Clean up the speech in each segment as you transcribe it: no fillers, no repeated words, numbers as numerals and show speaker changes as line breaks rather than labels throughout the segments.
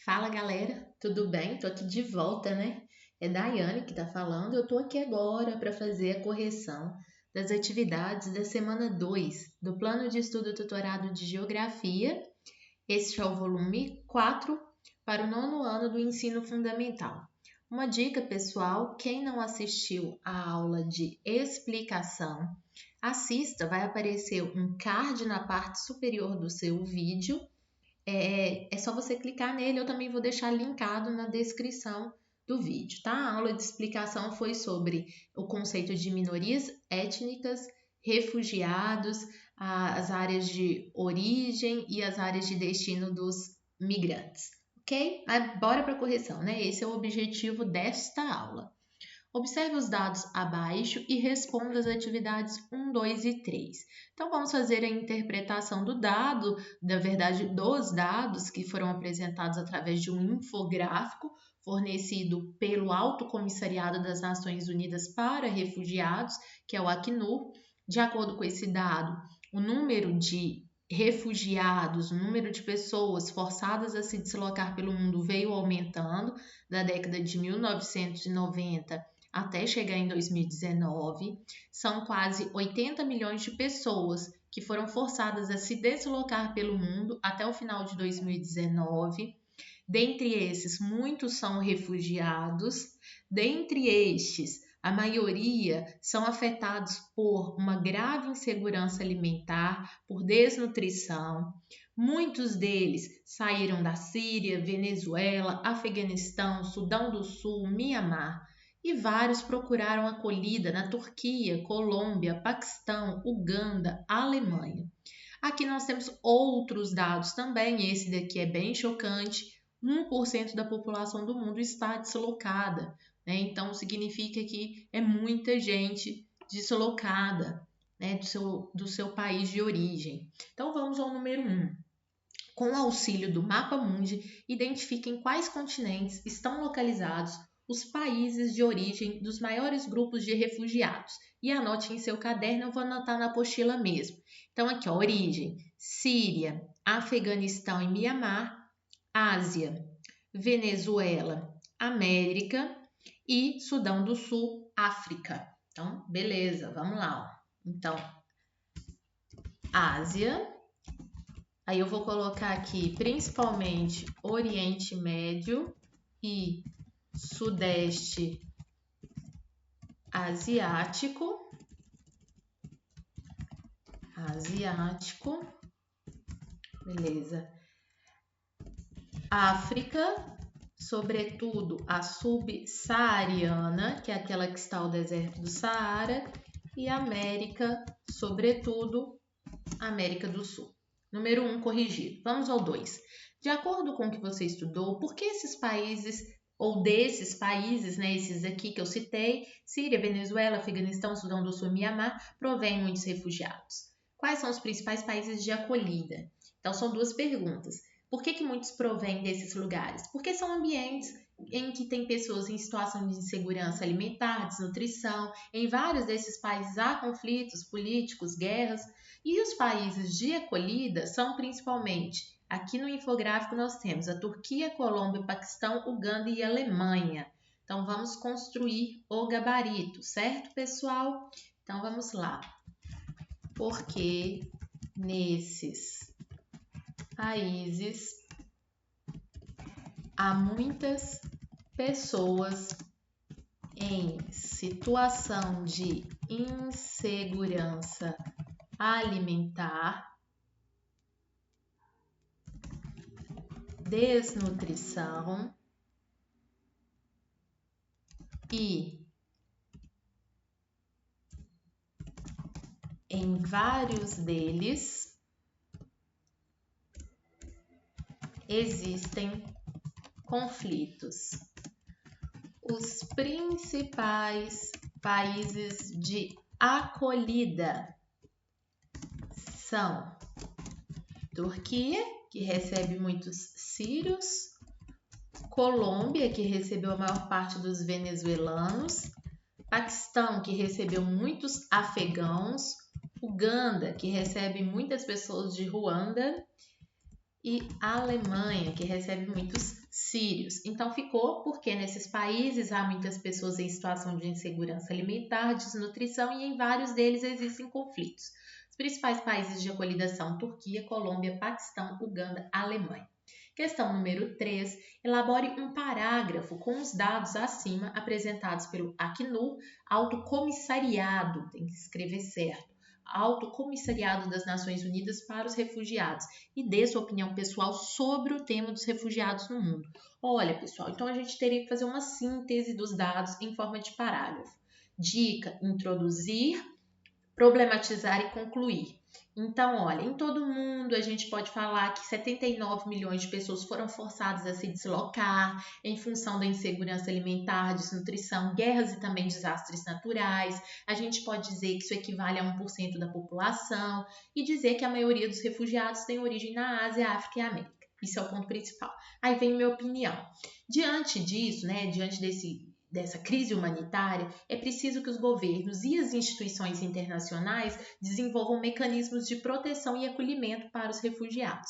Fala galera, tudo bem? Tô aqui de volta, né? É Daiane que tá falando. Eu tô aqui agora para fazer a correção das atividades da semana 2 do Plano de Estudo Tutorado de Geografia. Este é o volume 4 para o nono ano do ensino fundamental. Uma dica pessoal: quem não assistiu à aula de explicação, assista, vai aparecer um card na parte superior do seu vídeo. É só você clicar nele, eu também vou deixar linkado na descrição do vídeo, tá? A aula de explicação foi sobre o conceito de minorias étnicas, refugiados, as áreas de origem e as áreas de destino dos migrantes, ok? Mas bora para a correção, né? Esse é o objetivo desta aula. Observe os dados abaixo e responda as atividades 1, 2 e 3. Então, vamos fazer a interpretação do dado, na verdade, dos dados que foram apresentados através de um infográfico fornecido pelo Alto Comissariado das Nações Unidas para Refugiados, que é o Acnur. De acordo com esse dado, o número de refugiados, o número de pessoas forçadas a se deslocar pelo mundo veio aumentando da década de 1990 até chegar em 2019, são quase 80 milhões de pessoas que foram forçadas a se deslocar pelo mundo até o final de 2019. Dentre esses, muitos são refugiados. Dentre estes, a maioria são afetados por uma grave insegurança alimentar, por desnutrição. Muitos deles saíram da Síria, Venezuela, Afeganistão, Sudão do Sul, Mianmar. E vários procuraram acolhida na Turquia, Colômbia, Paquistão, Uganda, Alemanha. Aqui nós temos outros dados também, esse daqui é bem chocante: 1% da população do mundo está deslocada, né? Então significa que é muita gente deslocada, né, do seu país de origem. Então vamos ao número 1. Com o auxílio do Mapa Mundi, identifiquem quais continentes estão localizados os países de origem dos maiores grupos de refugiados. E anote em seu caderno, eu vou anotar na apostila mesmo. Então, aqui, ó, origem: Síria, Afeganistão e Mianmar, Ásia, Venezuela, América e Sudão do Sul, África. Então, beleza, vamos lá, ó. Então, Ásia. Aí eu vou colocar aqui principalmente Oriente Médio e Sudeste Asiático. Beleza. África, sobretudo a subsaariana, que é aquela que está ao deserto do Saara, e América, sobretudo América do Sul. Número 1 corrigido. Vamos ao 2. De acordo com o que você estudou, por que esses países, ou desses países, né, esses aqui que eu citei, Síria, Venezuela, Afeganistão, Sudão do Sul e Mianmar, provém muitos refugiados? Quais são os principais países de acolhida? Então, são duas perguntas. Por que muitos provêm desses lugares? Porque são ambientes em que tem pessoas em situação de insegurança alimentar, desnutrição. Em vários desses países há conflitos políticos, guerras. E os países de acolhida são principalmente, aqui no infográfico nós temos a Turquia, Colômbia, Paquistão, Uganda e Alemanha. Então vamos construir o gabarito, certo, pessoal? Então vamos lá. Porque nesses países há muitas pessoas em situação de insegurança alimentar, desnutrição e em vários deles existem conflitos. Os principais países de acolhida são Turquia, que recebe muitos sírios, Colômbia, que recebeu a maior parte dos venezuelanos, Paquistão, que recebeu muitos afegãos, Uganda, que recebe muitas pessoas de Ruanda, e Alemanha, que recebe muitos sírios. Então ficou porque nesses países há muitas pessoas em situação de insegurança alimentar, desnutrição e em vários deles existem conflitos. Os principais países de acolhida são Turquia, Colômbia, Paquistão, Uganda, Alemanha. Questão número 3. Elabore um parágrafo com os dados acima apresentados pelo Acnur, Alto Comissariado, tem que escrever certo, Alto Comissariado das Nações Unidas para os Refugiados, e dê sua opinião pessoal sobre o tema dos refugiados no mundo. Olha, pessoal, então a gente teria que fazer uma síntese dos dados em forma de parágrafo. Dica: introduzir, problematizar e concluir. Então, olha, em todo mundo a gente pode falar que 79 milhões de pessoas foram forçadas a se deslocar em função da insegurança alimentar, desnutrição, guerras e também desastres naturais. A gente pode dizer que isso equivale a 1% da população e dizer que a maioria dos refugiados tem origem na Ásia, África e América. Isso é o ponto principal. Aí vem minha opinião. Diante disso, diante dessa crise humanitária, é preciso que os governos e as instituições internacionais desenvolvam mecanismos de proteção e acolhimento para os refugiados.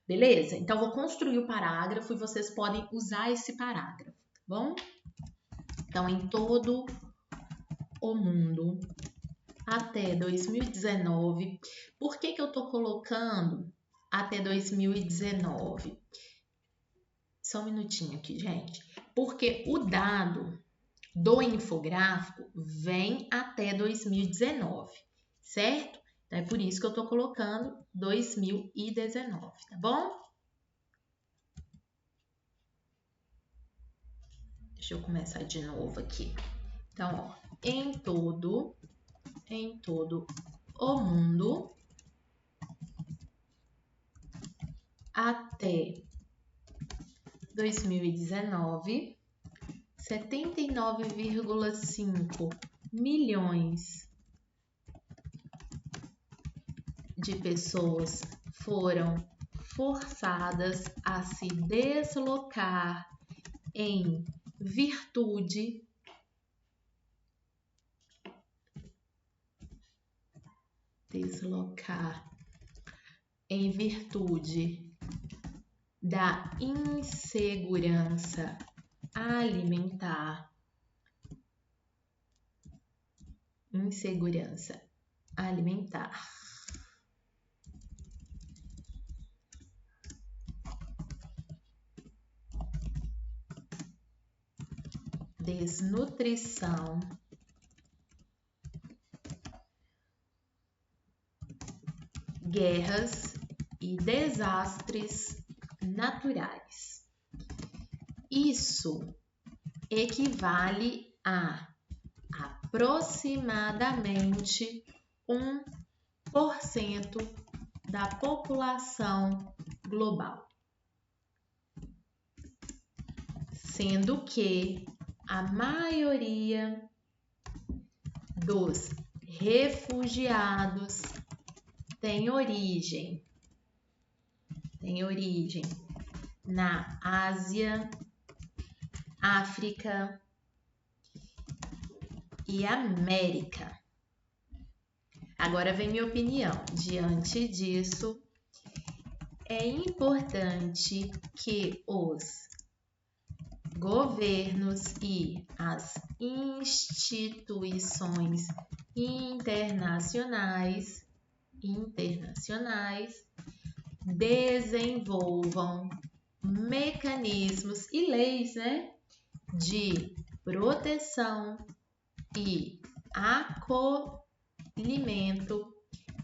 Beleza? Então, vou construir o parágrafo e vocês podem usar esse parágrafo, tá bom? Então, em todo o mundo, até 2019, por que eu estou colocando até 2019? Só um minutinho aqui, gente. Porque o dado do infográfico vem até 2019, certo? Então, é por isso que eu estou colocando 2019, tá bom? Deixa eu começar de novo aqui. Então, ó, em todo o mundo, até 2019, 79,5 milhões de pessoas foram forçadas a se deslocar em virtude da insegurança alimentar, desnutrição, guerras e desastres naturais. Isso equivale a aproximadamente 1% da população global, sendo que a maioria dos refugiados tem origem na Ásia, África e América. Agora vem minha opinião. Diante disso, é importante que os governos e as instituições internacionais desenvolvam mecanismos e leis, de proteção e acolhimento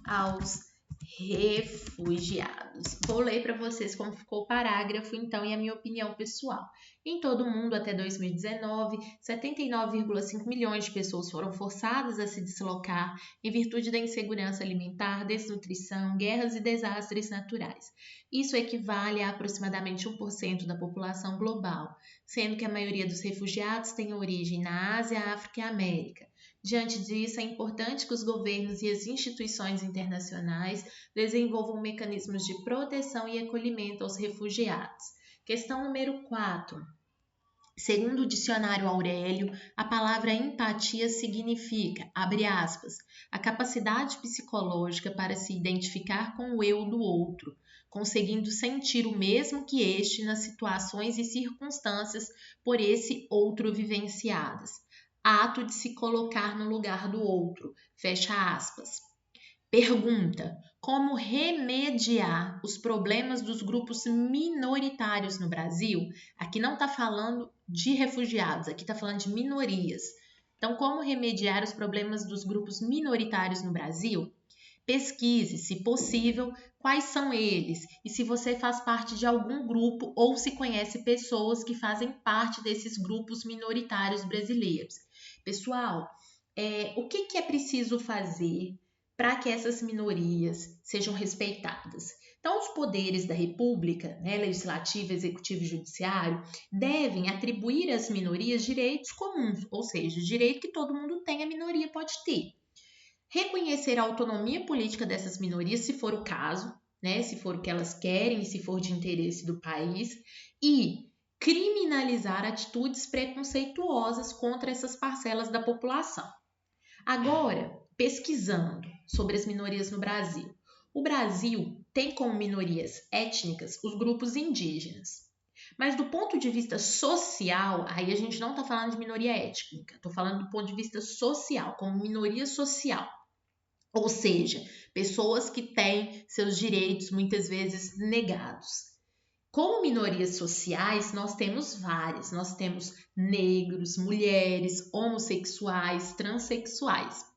aos refugiados. Vou ler para vocês como ficou o parágrafo, então, e a minha opinião pessoal. Em todo o mundo, até 2019, 79,5 milhões de pessoas foram forçadas a se deslocar em virtude da insegurança alimentar, desnutrição, guerras e desastres naturais. Isso equivale a aproximadamente 1% da população global, sendo que a maioria dos refugiados tem origem na Ásia, África e América. Diante disso, é importante que os governos e as instituições internacionais desenvolvam mecanismos de proteção e acolhimento aos refugiados. Questão número 4. Segundo o dicionário Aurélio, a palavra empatia significa, abre aspas, a capacidade psicológica para se identificar com o eu do outro, conseguindo sentir o mesmo que este nas situações e circunstâncias por esse outro vivenciadas. Ato de se colocar no lugar do outro. Fecha aspas. Pergunta: como remediar os problemas dos grupos minoritários no Brasil? Aqui não está falando de refugiados, aqui está falando de minorias. Então, como remediar os problemas dos grupos minoritários no Brasil? Pesquise, se possível, quais são eles e se você faz parte de algum grupo ou se conhece pessoas que fazem parte desses grupos minoritários brasileiros. Pessoal, o que é preciso fazer para que essas minorias sejam respeitadas? Então, os poderes da República, legislativo, executivo e judiciário, devem atribuir às minorias direitos comuns, ou seja, o direito que todo mundo tem, a minoria pode ter. Reconhecer a autonomia política dessas minorias, se for o caso, se for o que elas querem e se for de interesse do país, e criminalizar atitudes preconceituosas contra essas parcelas da população. Agora, pesquisando sobre as minorias no Brasil. O Brasil tem como minorias étnicas os grupos indígenas. Mas do ponto de vista social, aí a gente não está falando de minoria étnica, estou falando do ponto de vista social, como minoria social. Ou seja, pessoas que têm seus direitos muitas vezes negados. Como minorias sociais, nós temos várias. Nós temos negros, mulheres, homossexuais, transexuais.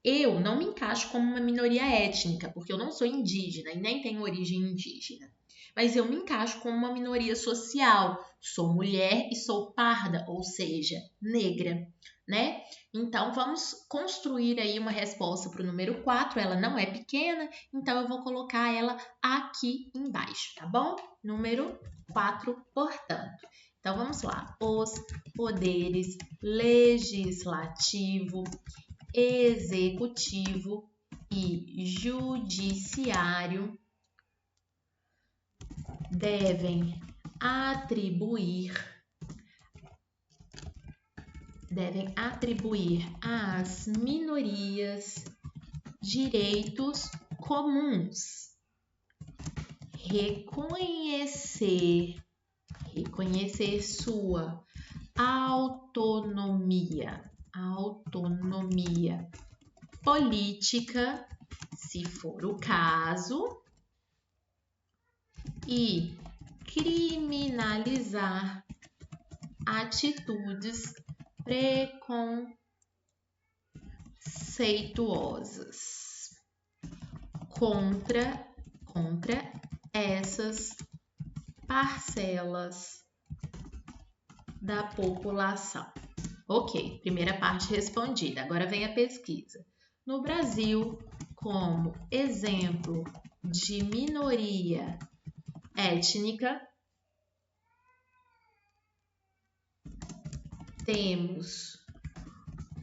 Eu não me encaixo como uma minoria étnica, porque eu não sou indígena e nem tenho origem indígena. Mas eu me encaixo como uma minoria social. Sou mulher e sou parda, ou seja, negra, né? Então, vamos construir aí uma resposta para o número 4. Ela não é pequena, então eu vou colocar ela aqui embaixo, tá bom? Número 4, portanto. Então, vamos lá. Os poderes legislativo, executivo e judiciário devem atribuir às minorias direitos comuns, reconhecer sua autonomia política, se for o caso, e criminalizar atitudes preconceituosas contra essas parcelas da população. Ok, primeira parte respondida. Agora vem a pesquisa. No Brasil, como exemplo de minoria étnica, temos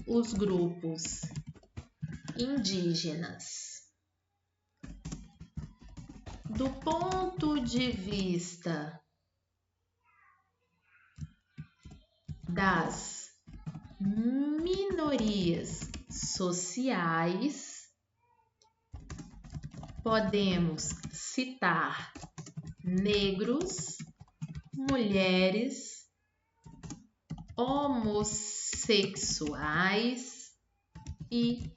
os grupos indígenas. Do ponto de vista das minorias sociais, podemos citar negros, mulheres, homossexuais e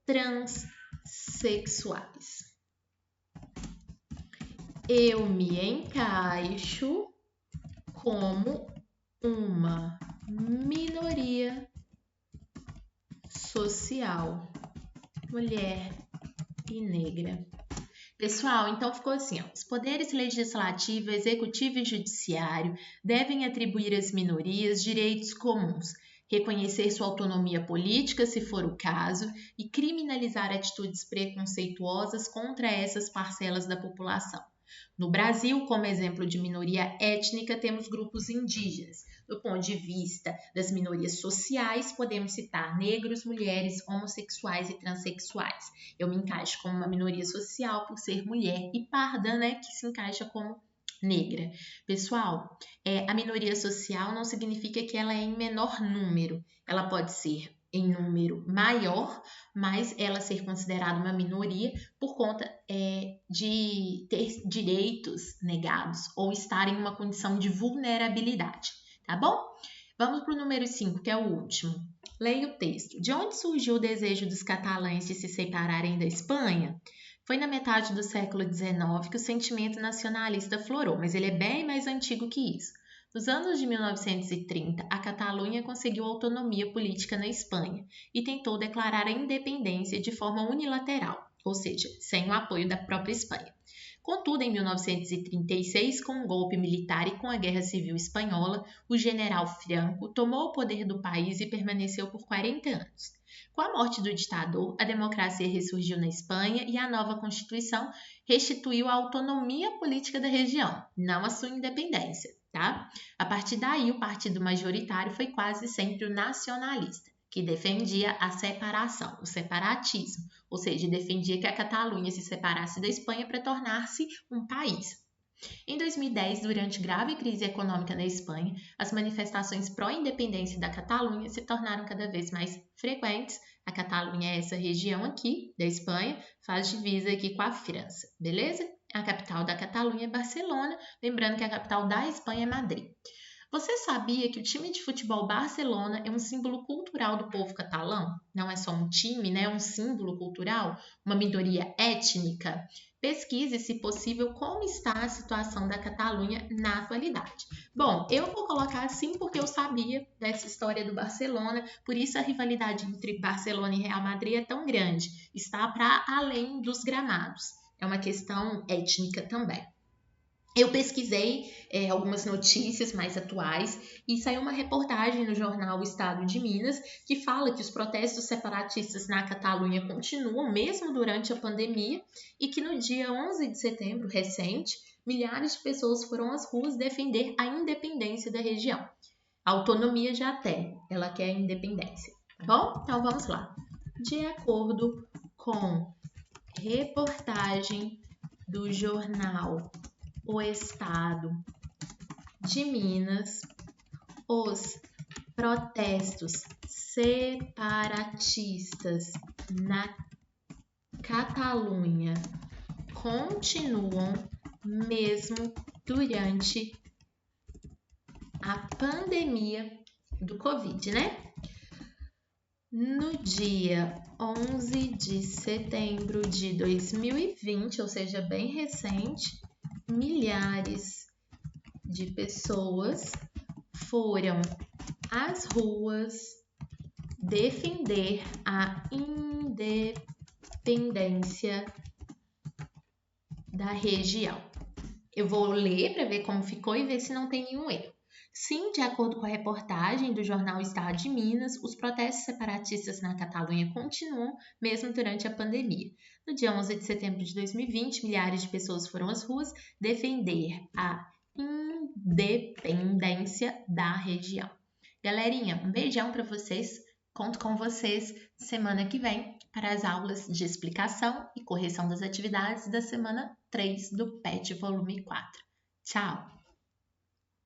transexuais. Eu me encaixo como uma minoria social, mulher e negra. Pessoal, então ficou assim, ó. Os poderes legislativo, executivo e judiciário devem atribuir às minorias direitos comuns, reconhecer sua autonomia política, se for o caso, e criminalizar atitudes preconceituosas contra essas parcelas da população. No Brasil, como exemplo de minoria étnica, temos grupos indígenas. Do ponto de vista das minorias sociais, podemos citar negros, mulheres, homossexuais e transexuais. Eu me encaixo como uma minoria social por ser mulher e parda, que se encaixa como negra. Pessoal, a minoria social não significa que ela é em menor número. Ela pode ser em número maior, mas ela ser considerada uma minoria por conta de ter direitos negados ou estar em uma condição de vulnerabilidade, tá bom? Vamos para o número 5, que é o último. Leia o texto. De onde surgiu o desejo dos catalães de se separarem da Espanha? Foi na metade do século XIX que o sentimento nacionalista florou, mas ele é bem mais antigo que isso. Nos anos de 1930, a Catalunha conseguiu autonomia política na Espanha e tentou declarar a independência de forma unilateral, ou seja, sem o apoio da própria Espanha. Contudo, em 1936, com um golpe militar e com a Guerra Civil Espanhola, o general Franco tomou o poder do país e permaneceu por 40 anos. Com a morte do ditador, a democracia ressurgiu na Espanha e a nova Constituição restituiu a autonomia política da região, não a sua independência. Tá? A partir daí, o partido majoritário foi quase sempre o nacionalista, que defendia a separação, o separatismo, ou seja, defendia que a Catalunha se separasse da Espanha para tornar-se um país. Em 2010, durante grave crise econômica na Espanha, as manifestações pró-independência da Catalunha se tornaram cada vez mais frequentes. A Catalunha é essa região aqui da Espanha, faz divisa aqui com a França, beleza? A capital da Catalunha é Barcelona, lembrando que a capital da Espanha é Madrid. Você sabia que o time de futebol Barcelona é um símbolo cultural do povo catalão? Não é só um time, né? É um símbolo cultural, uma minoria étnica. Pesquise, se possível, como está a situação da Catalunha na atualidade. Bom, eu vou colocar assim porque eu sabia dessa história do Barcelona, por isso a rivalidade entre Barcelona e Real Madrid é tão grande. Está para além dos gramados. É uma questão étnica também. Eu pesquisei algumas notícias mais atuais e saiu uma reportagem no jornal O Estado de Minas que fala que os protestos separatistas na Catalunha continuam mesmo durante a pandemia e que no dia 11 de setembro, recente, milhares de pessoas foram às ruas defender a independência da região. A autonomia já tem, ela quer a independência, tá bom? Então vamos lá. De acordo com reportagem do jornal O Estado de Minas, os protestos separatistas na Catalunha continuam mesmo durante a pandemia do Covid, né? No dia 11 de setembro de 2020, ou seja, bem recente, milhares de pessoas foram às ruas defender a independência da região. Eu vou ler para ver como ficou e ver se não tem nenhum erro. Sim, de acordo com a reportagem do jornal Estado de Minas, os protestos separatistas na Catalunha continuam mesmo durante a pandemia. No dia 11 de setembro de 2020, milhares de pessoas foram às ruas defender a independência da região. Galerinha, um beijão para vocês. Conto com vocês semana que vem para as aulas de explicação e correção das atividades da semana 3 do PET Volume 4. Tchau!